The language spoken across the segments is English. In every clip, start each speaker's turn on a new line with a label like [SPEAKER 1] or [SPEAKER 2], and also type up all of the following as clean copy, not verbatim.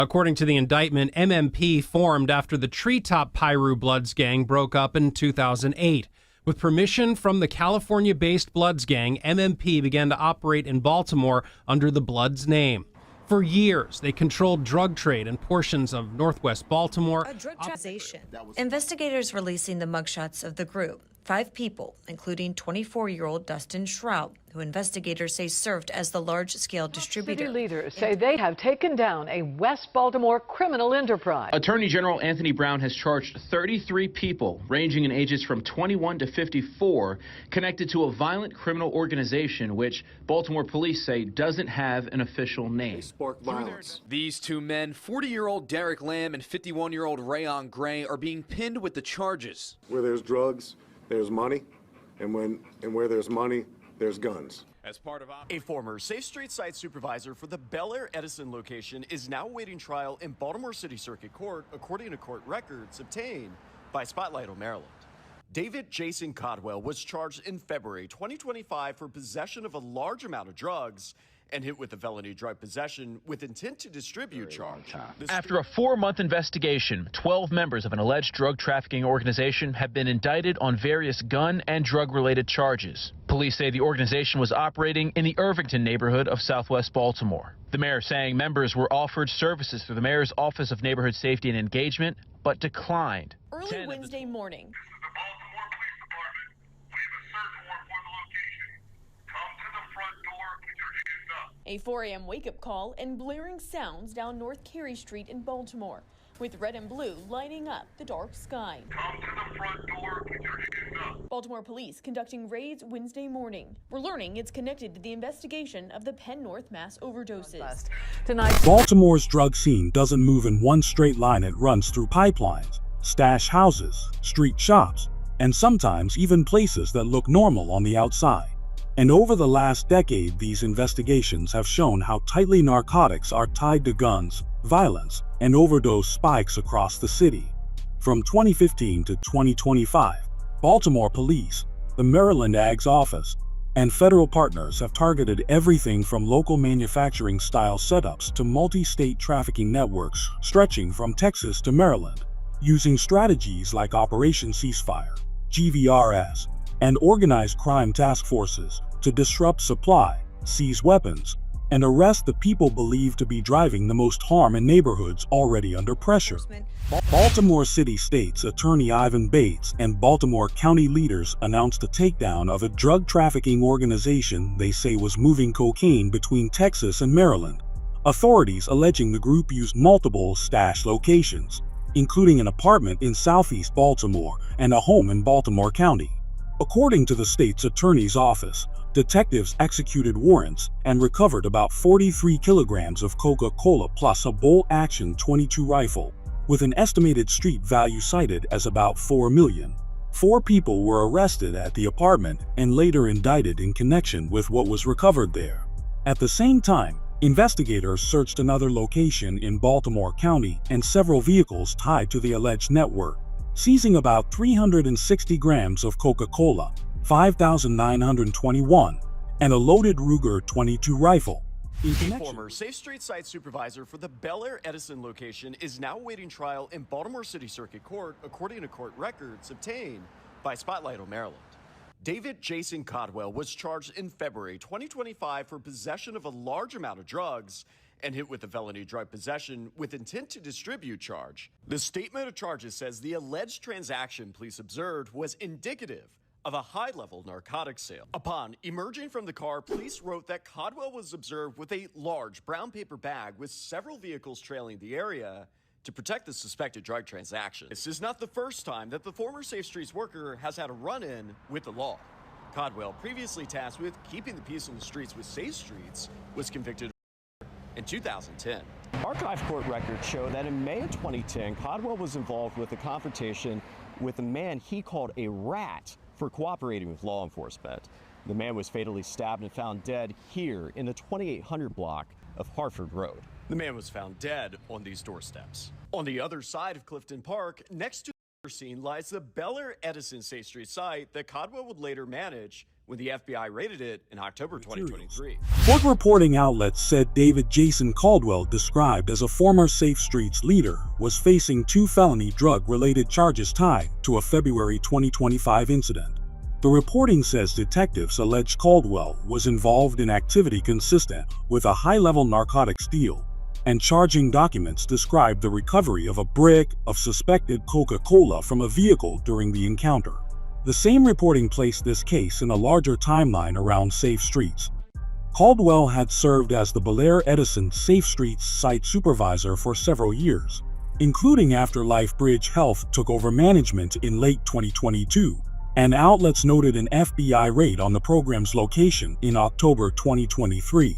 [SPEAKER 1] According to the indictment, MMP formed after the Treetop Piru Bloods gang broke up in 2008. With permission from the California-based Bloods gang, MMP began to operate in Baltimore under the Bloods name. For years, they controlled drug trade in portions of northwest Baltimore.
[SPEAKER 2] A drug transaction. Investigators releasing the mugshots of the group. 5 people, including 24-year-old Dustin Shrout, who investigators say served as the large-scale distributor.
[SPEAKER 3] City leaders say they have taken down a West Baltimore criminal enterprise.
[SPEAKER 4] Attorney General Anthony Brown has charged 33 people, ranging in ages from 21 to 54, connected to a violent criminal organization which Baltimore police say doesn't have an official name.
[SPEAKER 5] They spark violence.
[SPEAKER 6] These 2 men, 40-year-old Derek Lamb and 51-year-old Rayon Gray, are being pinned with the charges.
[SPEAKER 5] Where there's drugs, there's money, and where there's money, there's guns.
[SPEAKER 6] As part of
[SPEAKER 7] a former Safe Street site supervisor for the Bel Air Edison location is now awaiting trial in Baltimore City Circuit Court, according to court records obtained by Spotlight on Maryland. David Jason Codwell was charged in February 2025 for possession of a large amount of drugs and hit with a felony drug possession with intent to distribute charge.
[SPEAKER 4] After a 4-month investigation, 12 members of an alleged drug trafficking organization have been indicted on various gun and drug-related charges. Police say the organization was operating in the Irvington neighborhood of southwest Baltimore. The mayor saying members were offered services through the mayor's Office of Neighborhood Safety and Engagement, but declined.
[SPEAKER 8] Early Wednesday morning. A 4 a.m. wake-up call and blaring sounds down North Carey Street in Baltimore, with red and blue lighting up the dark sky.
[SPEAKER 9] Come to the front door, put your hands up.
[SPEAKER 8] Baltimore police conducting raids Wednesday morning. We're learning it's connected to the investigation of the Penn North mass overdoses.
[SPEAKER 3] Tonight,
[SPEAKER 10] Baltimore's drug scene doesn't move in one straight line. It runs through pipelines, stash houses, street shops, and sometimes even places that look normal on the outside. And over the last decade, these investigations have shown how tightly narcotics are tied to guns, violence, and overdose spikes across the city. From 2015 to 2025, Baltimore police, the Maryland Ag's office, and federal partners have targeted everything from local manufacturing-style setups to multi-state trafficking networks stretching from Texas to Maryland, using strategies like Operation Ceasefire, GVRS, and organized crime task forces to disrupt supply, seize weapons, and arrest the people believed to be driving the most harm in neighborhoods already under pressure. Baltimore City State's Attorney Ivan Bates and Baltimore County leaders announced a takedown of a drug trafficking organization they say was moving cocaine between Texas and Maryland. Authorities alleging the group used multiple stash locations, including an apartment in southeast Baltimore and a home in Baltimore County. According to the state's attorney's office, detectives executed warrants and recovered about 43 kilograms of Coca-Cola plus a bolt-action .22 rifle, with an estimated street value cited as about $4 million. 4 people were arrested at the apartment and later indicted in connection with what was recovered there. At the same time, investigators searched another location in Baltimore County and several vehicles tied to the alleged network, seizing about 360 grams of Coca-Cola, 5,921, and a loaded Ruger .22 rifle.
[SPEAKER 7] A former Safe Street site supervisor for the Bel Air Edison location is now awaiting trial in Baltimore City Circuit Court, according to court records obtained by Spotlight on Maryland. David Jason Codwell was charged in February 2025 for possession of a large amount of drugs and hit with a felony drug possession with intent to distribute charge. The statement of charges says the alleged transaction police observed was indicative of a high-level narcotics sale. Upon emerging from the car, police wrote that Codwell was observed with a large brown paper bag with several vehicles trailing the area to protect the suspected drug transaction. This is not the first time that the former Safe Streets worker has had a run-in with the law. Codwell, previously tasked with keeping the peace on the streets with Safe Streets, was convicted in 2010.
[SPEAKER 11] Archive court records show that in May of 2010, Codwell was involved with a confrontation with a man he called a rat for cooperating with law enforcement. The man was fatally stabbed and found dead here in the 2800 block of Hartford Road.
[SPEAKER 7] The man was found dead on these doorsteps. On the other side of Clifton Park, next to the scene, lies the Bel Air Edison Safe Street site that Codwell would later manage when the FBI raided it in October 2023.
[SPEAKER 10] Court reporting outlets said David Jason Caldwell, described as a former Safe Streets leader, was facing 2 felony drug-related charges tied to a February 2025 incident. The reporting says detectives allege Caldwell was involved in activity consistent with a high-level narcotics deal, and charging documents described the recovery of a brick of suspected Coca-Cola from a vehicle during the encounter. The same reporting placed this case in a larger timeline around Safe Streets. Caldwell had served as the Bel-Air Edison Safe Streets site supervisor for several years, including after LifeBridge Health took over management in late 2022, and outlets noted an FBI raid on the program's location in October 2023,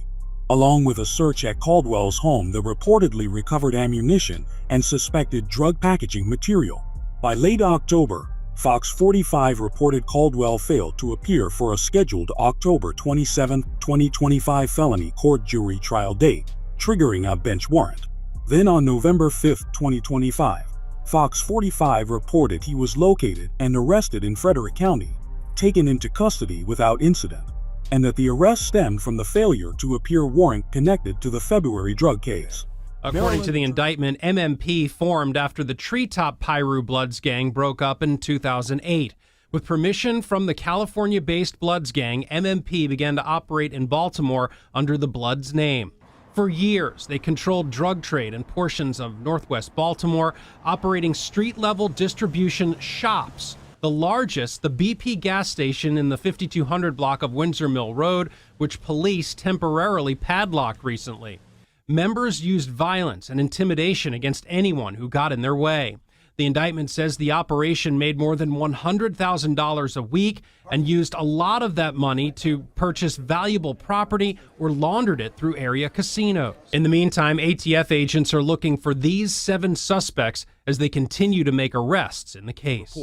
[SPEAKER 10] along with a search at Caldwell's home that reportedly recovered ammunition and suspected drug packaging material. By late October, Fox 45 reported Caldwell failed to appear for a scheduled October 27, 2025 felony court jury trial date, triggering a bench warrant. Then on November 5, 2025, Fox 45 reported he was located and arrested in Frederick County, taken into custody without incident, and that the arrest stemmed from the failure to appear warrant connected to the February drug case.
[SPEAKER 1] According to the indictment, MMP formed after the Treetop Piru Bloods gang broke up in 2008. With permission from the California-based Bloods gang, MMP began to operate in Baltimore under the Bloods name. For years, they controlled drug trade in portions of northwest Baltimore, operating street-level distribution shops. The largest, the BP gas station in the 5200 block of Windsor Mill Road, which police temporarily padlocked recently. Members used violence and intimidation against anyone who got in their way. The indictment says the operation made more than $100,000 a week and used a lot of that money to purchase valuable property or laundered it through area casinos. In the meantime, ATF agents are looking for these 7 suspects as they continue to make arrests in the case.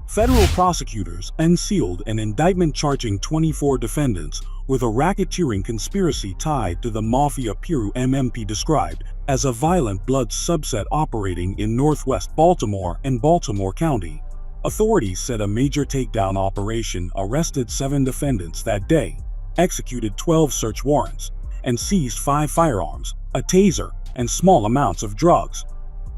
[SPEAKER 10] Federal prosecutors unsealed an indictment charging 24 defendants with a racketeering conspiracy tied to the Mafia Piru MMP, described as a violent blood subset operating in northwest Baltimore and Baltimore County. Authorities said a major takedown operation arrested 7 defendants that day, executed 12 search warrants, and seized 5 firearms, a taser, and small amounts of drugs.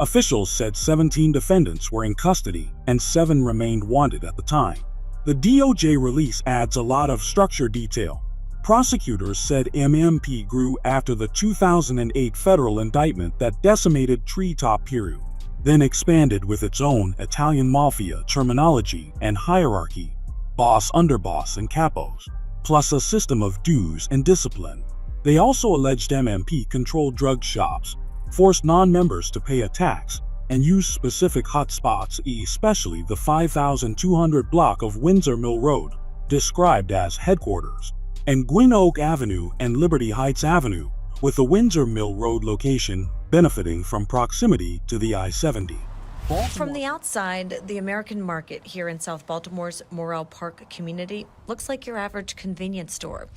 [SPEAKER 10] Officials said 17 defendants were in custody and 7 remained wanted at the time. The DOJ release adds a lot of structure detail. Prosecutors said MMP grew after the 2008 federal indictment that decimated Treetop Piru, then expanded with its own Italian mafia terminology and hierarchy, boss, underboss, and capos, plus a system of dues and discipline. They also alleged MMP controlled drug shops, forced non-members to pay a tax, and used specific hotspots, especially the 5200 block of Windsor Mill Road, described as headquarters, and Gwynn Oak Avenue and Liberty Heights Avenue, with the Windsor Mill Road location benefiting from proximity to the I-70.
[SPEAKER 2] From the outside, the American Market here in South Baltimore's Morrell Park community looks like your average convenience store.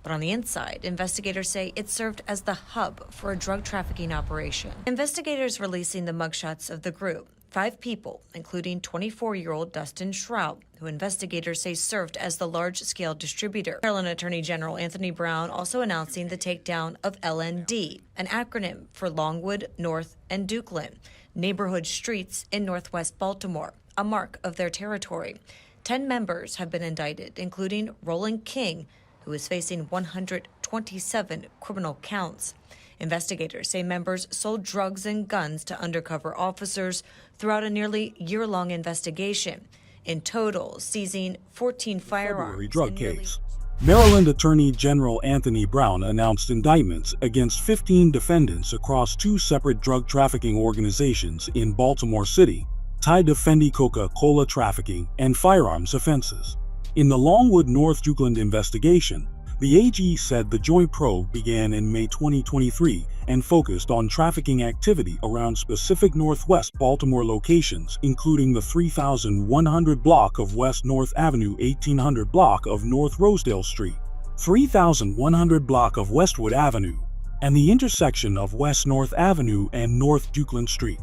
[SPEAKER 2] But on the inside, investigators say it served as the hub for a drug trafficking operation. Investigators releasing the mugshots of the group, 5 people, including 24-year-old Dustin Shrout, who investigators say served as the large-scale distributor. Maryland Attorney General Anthony Brown also announcing the takedown of LND, an acronym for Longwood, North, and Dukeland, neighborhood streets in northwest Baltimore, a mark of their territory. 10 members have been indicted, including Roland King, who is facing 127 criminal counts. Investigators say members sold drugs and guns to undercover officers throughout a nearly year-long investigation, in total seizing 14 firearms.
[SPEAKER 10] Drug case. Maryland Attorney General Anthony Brown announced indictments against 15 defendants across 2 separate drug trafficking organizations in Baltimore City, tied to Fendi Coca-Cola trafficking and firearms offenses. In the Longwood North Dukeland investigation, the AG said the joint probe began in May 2023 and focused on trafficking activity around specific northwest Baltimore locations, including the 3100 block of West North Avenue, 1800 block of North Rosedale Street, 3100 block of Westwood Avenue, and the intersection of West North Avenue and North Dukeland Street.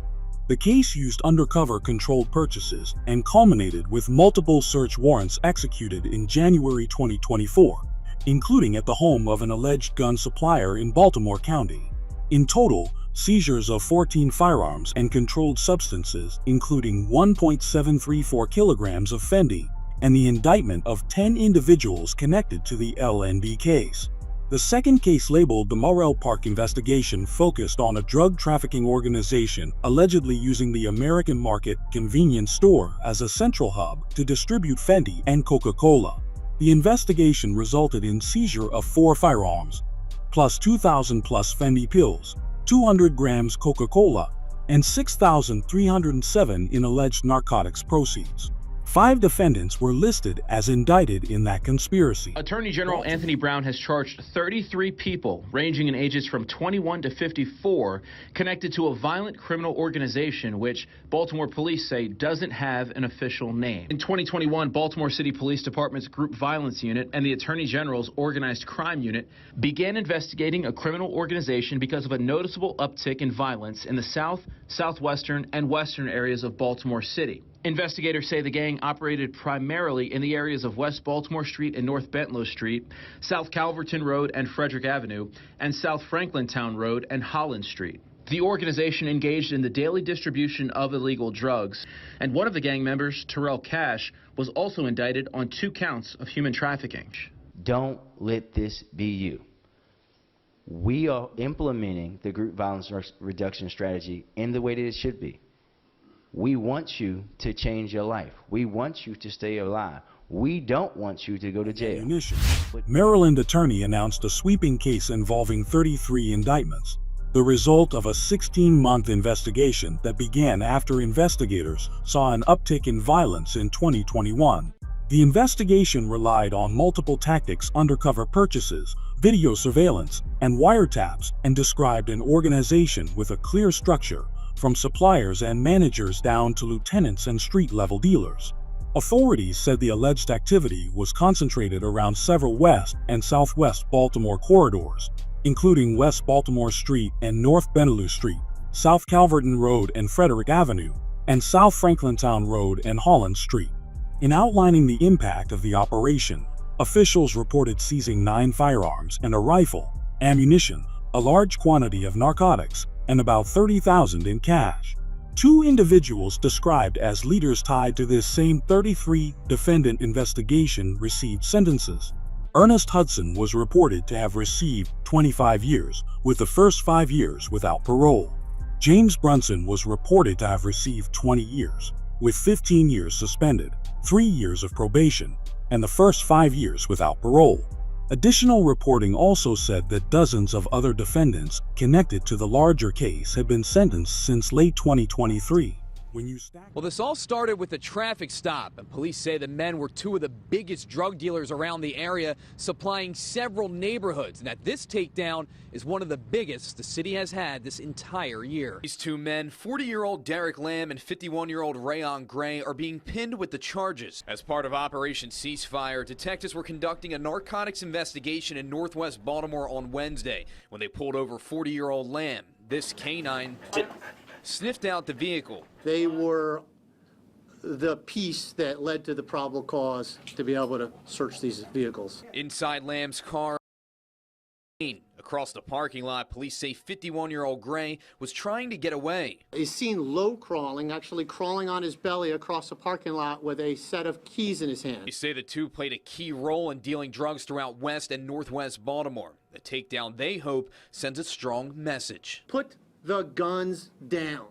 [SPEAKER 10] The case used undercover controlled purchases and culminated with multiple search warrants executed in January 2024, including at the home of an alleged gun supplier in Baltimore County. In total, seizures of 14 firearms and controlled substances, including 1.734 kilograms of fentanyl, and the indictment of 10 individuals connected to the LNB case. The second case, labeled the Morrell Park investigation, focused on a drug trafficking organization allegedly using the American Market convenience store as a central hub to distribute fentanyl and Coca-Cola. The investigation resulted in seizure of 4 firearms, plus 2,000 plus fentanyl pills, 200 grams Coca-Cola, and 6,307 in alleged narcotics proceeds. 5 defendants were listed as indicted in that conspiracy.
[SPEAKER 4] Attorney General Anthony Brown has charged 33 people, ranging in ages from 21 to 54, connected to a violent criminal organization which Baltimore police say doesn't have an official name. In 2021, Baltimore City Police Department's Group Violence Unit and the Attorney General's Organized Crime Unit began investigating a criminal organization because of a noticeable uptick in violence in the south, southwestern, and western areas of Baltimore City. Investigators say the gang operated primarily in the areas of West Baltimore Street and North Bentlow Street, South Calverton Road and Frederick Avenue, and South Franklintown Road and Holland Street. The organization engaged in the daily distribution of illegal drugs, and one of the gang members, Terrell Cash, was also indicted on 2 counts of human trafficking.
[SPEAKER 12] Don't let this be you. We are implementing the group violence reduction strategy in the way that it should be. We want you to change your life. We want you to stay alive. We don't want you to go to jail.
[SPEAKER 10] Maryland attorney announced a sweeping case involving 33 indictments, the result of a 16-month investigation that began after investigators saw an uptick in violence in 2021. The investigation relied on multiple tactics: undercover purchases, video surveillance, and wiretaps, and described an organization with a clear structure, from suppliers and managers down to lieutenants and street-level dealers. Authorities said the alleged activity was concentrated around several West and Southwest Baltimore corridors, including West Baltimore Street and North Bentlow Street, South Calverton Road and Frederick Avenue, and South Franklintown Road and Holland Street. In outlining the impact of the operation, officials reported seizing 9 firearms and a rifle, ammunition, a large quantity of narcotics, and about $30,000 in cash. 2 individuals described as leaders tied to this same 33-defendant investigation received sentences. Ernest Hudson was reported to have received 25 years, with the first 5 years without parole. James Brunson was reported to have received 20 years, with 15 years suspended, 3 years of probation, and the first 5 years without parole. Additional reporting also said that dozens of other defendants connected to the larger case had been sentenced since late 2023.
[SPEAKER 6] Well, this all started with a traffic stop, and police say the men were 2 of the biggest drug dealers around the area, supplying several neighborhoods, and that this takedown is one of the biggest the city has had this entire year. These 2 men, 40-year-old Derek Lamb and 51-year-old Rayon Gray, are being pinned with the charges. As part of Operation Ceasefire, detectives were conducting a narcotics investigation in northwest Baltimore on Wednesday when they pulled over 40-year-old Lamb. This canine sniffed out the vehicle.
[SPEAKER 13] They were the piece that led to the probable cause to be able to search these vehicles.
[SPEAKER 6] Inside Lamb's car, across the parking lot, police say 51-year-old Gray was trying to get away.
[SPEAKER 13] He's seen low crawling, actually crawling on his belly across the parking lot with a set of keys in his hand.
[SPEAKER 6] They say the 2 played a key role in dealing drugs throughout West and Northwest Baltimore. The takedown, they hope, sends a strong message.
[SPEAKER 13] Put the guns down.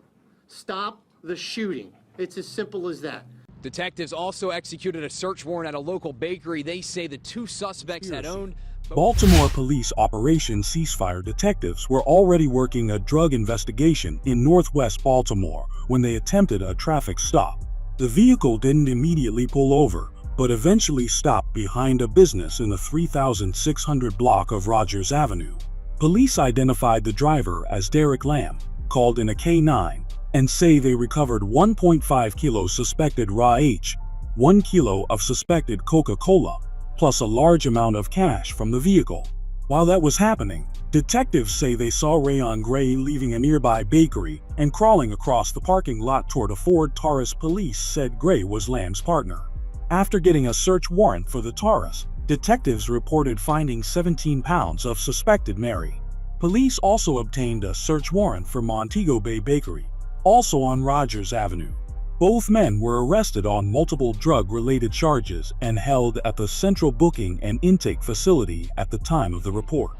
[SPEAKER 13] Stop the shooting. It's as simple as that.
[SPEAKER 6] Detectives also executed a search warrant at a local bakery. They say the 2 suspects had owned.
[SPEAKER 10] Baltimore Police Operation Ceasefire detectives were already working a drug investigation in northwest Baltimore when they attempted a traffic stop. The vehicle didn't immediately pull over, but eventually stopped behind a business in the 3600 block of Rogers Avenue. Police identified the driver as Derek Lamb, called in a K9, and say they recovered 1.5 kilos suspected raw H, 1 kilo of suspected Coca-Cola, plus a large amount of cash from the vehicle. While that was happening, Detectives say they saw Rayon Gray leaving a nearby bakery and crawling across the parking lot toward a Ford Taurus. Police said Gray was Lamb's partner. After getting a search warrant for the Taurus, detectives reported finding 17 pounds of suspected Mary. Police also obtained a search warrant for Montego Bay Bakery, also on Rogers Avenue. Both men were arrested on multiple drug-related charges and held at the Central Booking and Intake Facility at the time of the report.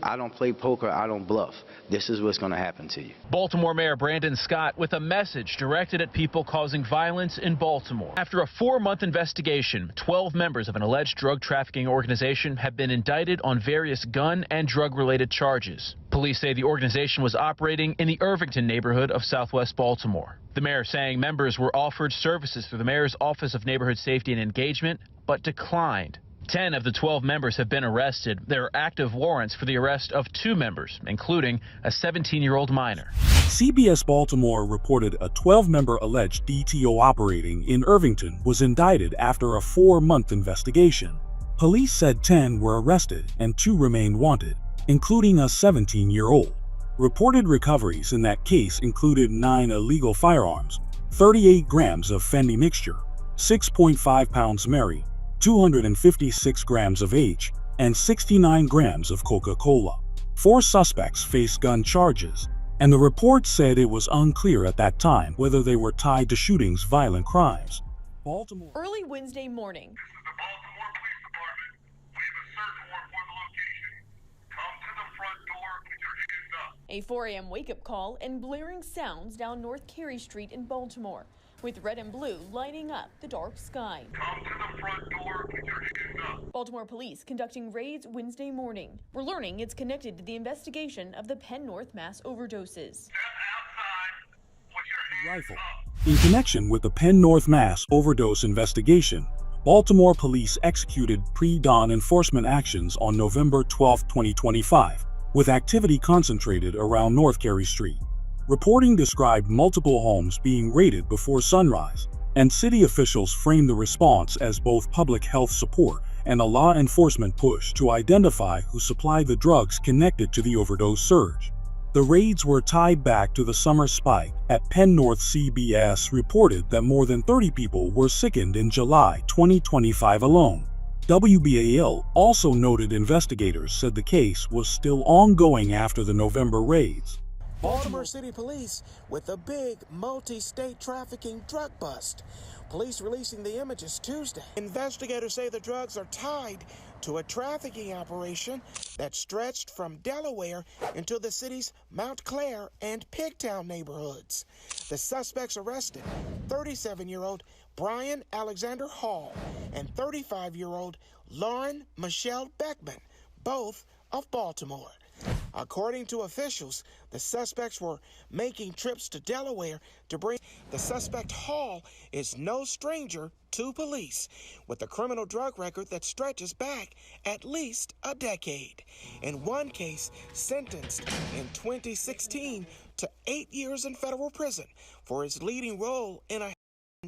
[SPEAKER 12] I don't play poker, I don't bluff. This is what's going to happen to you.
[SPEAKER 4] Baltimore Mayor Brandon Scott with a message directed at people causing violence in Baltimore. After a 4-month investigation, 12 members of an alleged drug trafficking organization have been indicted on various gun and drug-related charges. Police say the organization was operating in the Irvington neighborhood of southwest Baltimore. The mayor saying members were offered services through the mayor's Office of Neighborhood Safety and Engagement, but declined. 10 of the 12 members have been arrested. There are active warrants for the arrest of 2 members, including a 17-year-old minor.
[SPEAKER 10] CBS Baltimore reported a 12-member alleged DTO operating in Irvington was indicted after a 4-month investigation. Police said 10 were arrested and 2 remained wanted, including a 17-year-old. Reported recoveries in that case included 9 illegal firearms, 38 grams of Fentanyl mixture, 6.5 pounds Mary, 256 grams of H, and 69 grams of Coca-Cola. 4 suspects faced gun charges, and the report said it was unclear at that time whether they were tied to shootings, violent crimes. Baltimore.
[SPEAKER 8] Early Wednesday morning. A 4 a.m. wake-up call and blaring sounds down North Carey Street in Baltimore, with red and blue lighting up the dark sky.
[SPEAKER 9] Come to the front door with your hands up.
[SPEAKER 8] Baltimore police conducting raids Wednesday morning. We're learning it's connected to the investigation of the Penn North mass overdoses.
[SPEAKER 9] Step outside with your hands
[SPEAKER 10] Rifle.
[SPEAKER 9] up.
[SPEAKER 10] In connection with the Penn North mass overdose investigation, Baltimore police executed pre-dawn enforcement actions on November 12, 2025, with activity concentrated around North Carey Street. Reporting described multiple homes being raided before sunrise, and city officials framed the response as both public health support and a law enforcement push to identify who supplied the drugs connected to the overdose surge. The raids were tied back to the summer spike at Penn North. CBS reported that more than 30 people were sickened in July 2025 alone. WBAL also noted investigators said the case was still ongoing after the November raids.
[SPEAKER 14] Baltimore City Police with a big multi-state trafficking drug bust. Police releasing the images Tuesday. Investigators say the drugs are tied to a trafficking operation that stretched from Delaware into the city's Mount Clair and Pigtown neighborhoods. The suspects arrested 37-year-old Brian Alexander Hall and 35-year-old Lauren Michelle Beckman, both of Baltimore. According to officials, the suspects were making trips to Delaware to bring. The suspect Hall is no stranger to police, with a criminal drug record that stretches back at least a decade. In one case, sentenced in 2016 to 8 years in federal prison for his leading role in a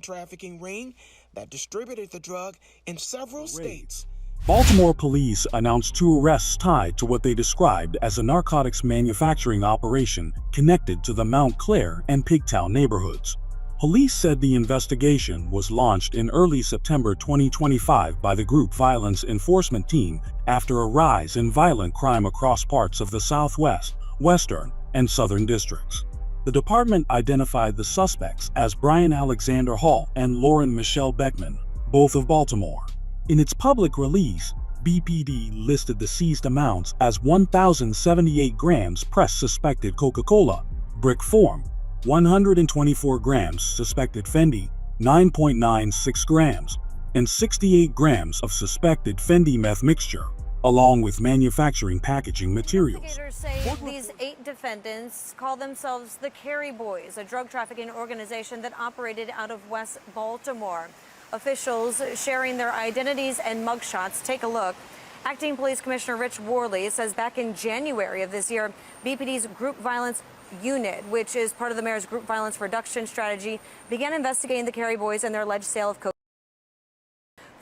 [SPEAKER 14] trafficking ring that distributed the drug in several states.
[SPEAKER 10] Baltimore police announced 2 arrests tied to what they described as a narcotics manufacturing operation connected to the Mount Clair and Pigtown neighborhoods. Police said the investigation was launched in early September 2025 by the Group Violence Enforcement Team after a rise in violent crime across parts of the Southwest, Western, and Southern districts. The department identified the suspects as Brian Alexander Hall and Lauren Michelle Beckman, both of Baltimore. In its public release, BPD listed the seized amounts as 1,078 grams pressed suspected Coca-Cola, brick form, 124 grams suspected Fentanyl, 9.96 grams, and 68 grams of suspected Fentanyl meth mixture, along with manufacturing packaging materials.
[SPEAKER 2] Investigators say these 8 defendants call themselves the Carey Boys, a drug trafficking organization that operated out of West Baltimore. Officials sharing their identities and mugshots. Take a look. Acting Police Commissioner Rich Worley says back in January of this year, BPD's Group Violence Unit, which is part of the mayor's Group Violence Reduction Strategy, began investigating the Carey Boys and their alleged sale of cocaine.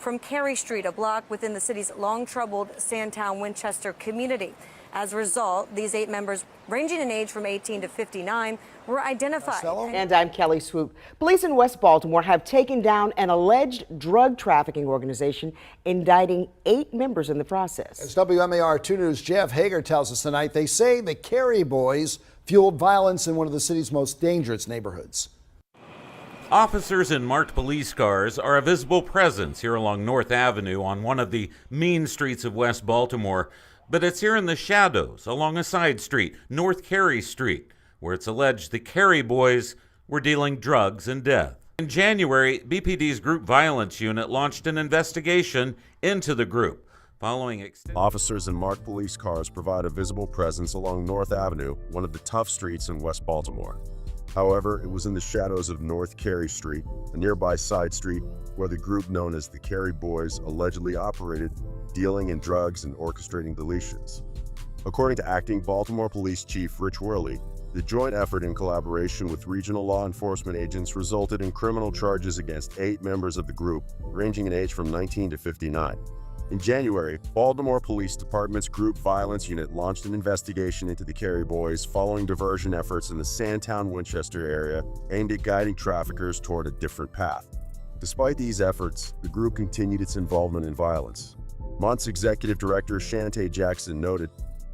[SPEAKER 15] from Carey Street, a block within the city's long-troubled Sandtown-Winchester community. As a result, these 8 members, ranging in age from 18 to 59, were identified.
[SPEAKER 16] And I'm Kelly Swoop. Police in West Baltimore have taken down an alleged drug trafficking organization, indicting 8 members in the process.
[SPEAKER 17] As WMAR 2 News' Jeff Hager tells us tonight, they say the Carey Boys fueled violence in one of the city's most dangerous neighborhoods.
[SPEAKER 18] Officers in marked police cars are a visible presence here along North Avenue on one of the mean streets of West Baltimore. But it's here in the shadows, along a side street, North Carey Street, where it's alleged the Carey Boys were dealing drugs and death. In January, BPD's Group Violence Unit launched an investigation into the group. Following
[SPEAKER 19] Officers in marked police cars provide a visible presence along North Avenue, one of the tough streets in West Baltimore. However, it was in the shadows of North Carey Street, a nearby side street, where the group known as the Carey Boys allegedly operated, dealing in drugs and orchestrating deletions. According to Acting Baltimore Police Chief Rich Worley, the joint effort in collaboration with regional law enforcement agents resulted in criminal charges against 8 members of the group, ranging in age from 19 to 59. In January, Baltimore Police Department's Group Violence Unit launched an investigation into the Carey Boys following diversion efforts in the Sandtown-Winchester area aimed at guiding traffickers toward a different path. Despite these efforts, the group continued its involvement in violence. MUNT's Executive Director Shante Jackson noted,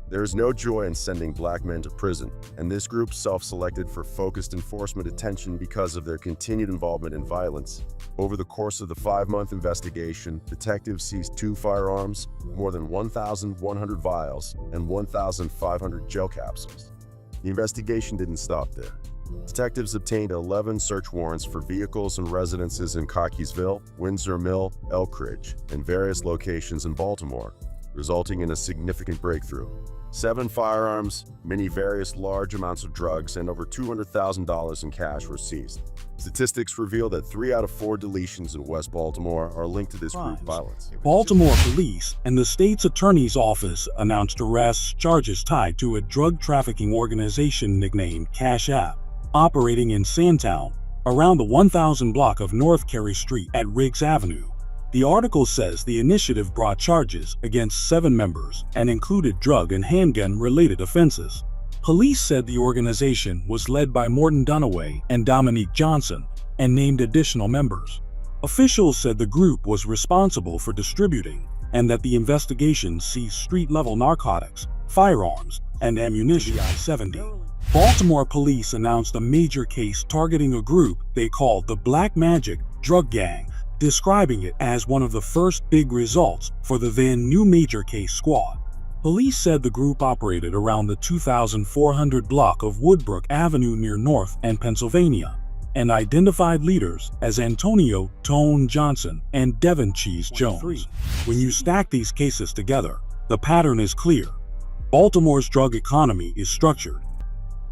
[SPEAKER 19] "There is no joy in sending black men to prison, and this group self-selected for focused enforcement attention because of their continued involvement in violence. Over the course of the 5-month investigation, detectives seized 2 firearms, more than 1,100 vials, and 1,500 gel capsules." The investigation didn't stop there. Detectives obtained 11 search warrants for vehicles and residences in Cockeysville, Windsor Mill, Elkridge, and various locations in Baltimore, resulting in a significant breakthrough. 7 firearms, many various large amounts of drugs, and over $200,000 in cash were seized. Statistics reveal that 3 out of 4 deletions in West Baltimore are linked to this group violence.
[SPEAKER 10] Baltimore police and the state's attorney's office announced arrests, charges tied to a drug trafficking organization nicknamed Cash App, operating in Sandtown, around the 1000 block of North Carey Street at Riggs Avenue. The article says the initiative brought charges against 7 members and included drug and handgun-related offenses. Police said the organization was led by Morton Dunaway and Dominique Johnson and named additional members. Officials said the group was responsible for distributing and that the investigation seized street-level narcotics, firearms, and ammunition. I-70. Baltimore police announced a major case targeting a group they called the Black Magic Drug Gang, describing it as one of the first big results for the then new major case squad. Police said the group operated around the 2400 block of Woodbrook Avenue near North and Pennsylvania, and identified leaders as Antonio Tone Johnson and Devin Cheese Jones. When you stack these cases together, the pattern is clear. Baltimore's drug economy is structured.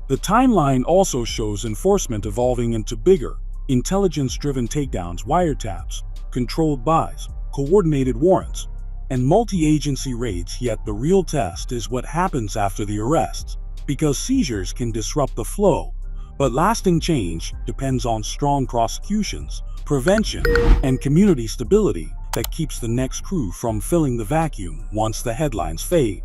[SPEAKER 10] The timeline also shows enforcement evolving into bigger, intelligence-driven takedowns, wiretaps, controlled buys, coordinated warrants, and multi-agency raids. Yet the real test is what happens after the arrests, because seizures can disrupt the flow, but lasting change depends on strong prosecutions, prevention, and community stability that keeps the next crew from filling the vacuum once the headlines fade.